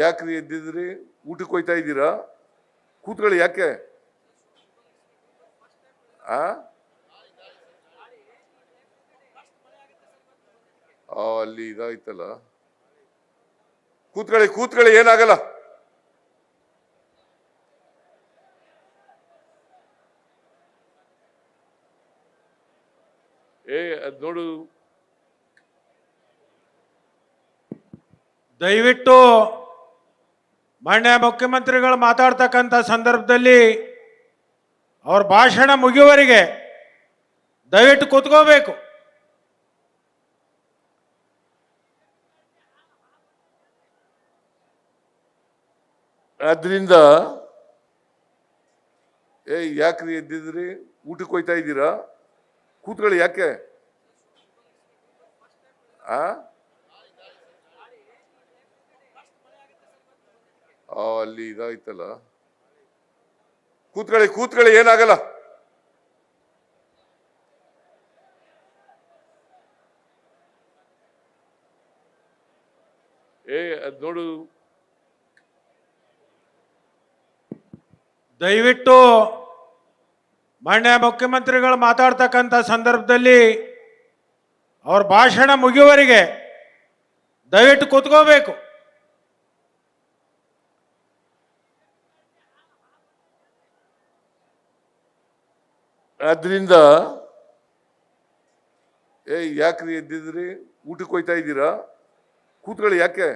ಯಾಕ್ರಿ ಎದ್ದಿದ್ರಿ? ಊಟಕ್ಕೆ ಹೋಯ್ತಾ ಇದ್ದೀರಾ? ಕೂತ್ಕೊಳ್ಳಿ. ಯಾಕೆ ಅಲ್ಲಿ ಇದಾಯ್ತಲ್ಲ. ಕೂತ್ಕೊಳ್ಳಿ ಕೂತ್ಕೊಳ್ಳಿ, ಏನಾಗಲ್ಲ. ಅದ್ ನೋಡು. ದಯವಿಟ್ಟು ಮಾನ್ಯ ಮುಖ್ಯಮಂತ್ರಿಗಳು ಮಾತಾಡ್ತಕ್ಕಂಥ ಸಂದರ್ಭದಲ್ಲಿ ಅವ್ರ ಭಾಷಣ ಮುಗಿಯುವವರೆಗೆ ದಯವಿಟ್ಟು ಕೂತ್ಕೋಬೇಕು. ಆದ್ರಿಂದ ಯಾಕ್ರಿ ಎದ್ದಿದ್ರಿ? ಊಟಕ್ಕೆ ಹೋಯ್ತಾ ಇದ್ದೀರಾ? ಕೂತ್ಕೊಳ್ಳಿ. ಯಾಕೆ ಅಲ್ಲಿ ಇದಾಯ್ತಲ್ಲ. ಕೂತ್ಕೊಳ್ಳಿ ಕೂತ್ಕೊಳ್ಳಿ, ಏನಾಗಲ್ಲ. ಅದ್ ನೋಡು. ದಯವಿಟ್ಟು ಮಾನ್ಯ ಮುಖ್ಯಮಂತ್ರಿಗಳು ಮಾತಾಡ್ತಕ್ಕಂಥ ಸಂದರ್ಭದಲ್ಲಿ ಅವ್ರ ಭಾಷಣ ಮುಗಿಯುವವರೆಗೆ ದಯವಿಟ್ಟು ಕೂತ್ಕೋಬೇಕು. ಆದ್ರಿಂದ ಯಾಕ್ರಿ ಎದ್ದಿದ್ರಿ? ಊಟಕ್ಕೆ ಹೋಯ್ತಾ ಇದ್ದೀರಾ? ಕೂತ್ಕೊಳ್ಳಿ. ಯಾಕೆ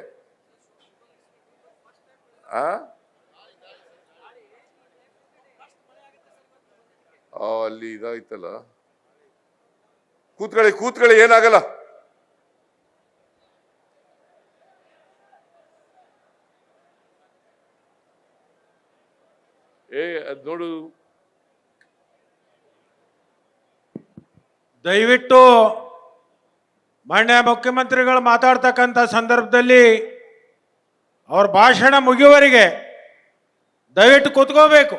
ಅಲ್ಲಿ ಇದಾಯ್ತಲ್ಲ. ಕೂತ್ಕೊಳ್ಳಿ ಕೂತ್ಕೊಳ್ಳಿ, ಏನಾಗಲ್ಲ. ಅದ್ ನೋಡು. ದಯವಿಟ್ಟು ಮಾನ್ಯ ಮುಖ್ಯಮಂತ್ರಿಗಳು ಮಾತಾಡ್ತಕ್ಕಂಥ ಸಂದರ್ಭದಲ್ಲಿ ಅವ್ರ ಭಾಷಣ ಮುಗಿಯುವವರೆಗೆ ದಯವಿಟ್ಟು ಕೂತ್ಕೋಬೇಕು.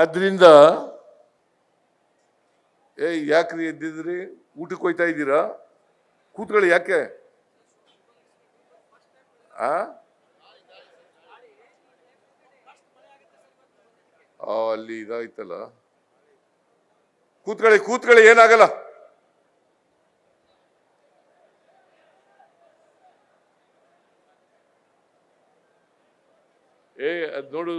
ಆದ್ರಿಂದ ಯಾಕ್ರಿ ಎದ್ದಿದ್ರಿ? ಊಟಕ್ಕೆ ಹೋಯ್ತಾ ಇದ್ದೀರಾ? ಕೂತ್ಕೊಳ್ಳಿ. ಯಾಕೆ ಅಲ್ಲಿ ಇದಾಯ್ತಲ್ಲ. ಕೂತ್ಕೊಳ್ಳಿ ಕೂತ್ಕೊಳ್ಳಿ, ಏನಾಗಲ್ಲ. ಅದ್ ನೋಡು.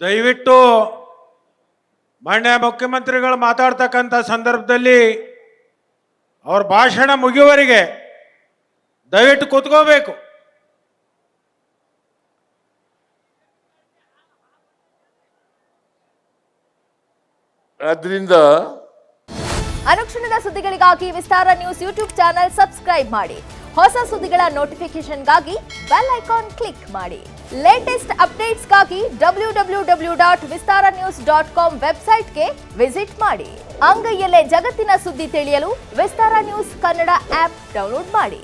ದಯವಿಟ್ಟು ಮಾನ್ಯ ಮುಖ್ಯಮಂತ್ರಿಗಳು ಮಾತಾಡ್ತಕ್ಕಂಥ ಸಂದರ್ಭದಲ್ಲಿ ಅವ್ರ ಭಾಷಣ ಮುಗಿಯುವವರೆಗೆ ದಯವಿಟ್ಟು ಕೂತ್ಕೋಬೇಕು. ಆದ್ರಿಂದ ಅನುಕ್ಷಣದ ಸುದ್ದಿಗಳಿಗಾಗಿ ವಿಸ್ತಾರ ನ್ಯೂಸ್ ಯೂಟ್ಯೂಬ್ ಚಾನೆಲ್ ಸಬ್ಸ್ಕ್ರೈಬ್ ಮಾಡಿ. ಹೊಸ ಸುದ್ದಿಗಳ ನೋಟಿಫಿಕೇಶನ್ಗಾಗಿ ಬೆಲ್ ಐಕಾನ್ ಕ್ಲಿಕ್ ಮಾಡಿ. ಲೇಟೆಸ್ಟ್ ಅಪ್ಡೇಟ್ಸ್ಗಾಗಿ www.vistaranews.com ವೆಬ್ಸೈಟ್ಗೆ ವಿಸಿಟ್ ಮಾಡಿ. ಅಂಗೈಯಲ್ಲೇ ಜಗತ್ತಿನ ಸುದ್ದಿ ತಿಳಿಯಲು ವಿಸ್ತಾರ ನ್ಯೂಸ್ ಕನ್ನಡ ಆಪ್ ಡೌನ್ಲೋಡ್ ಮಾಡಿ.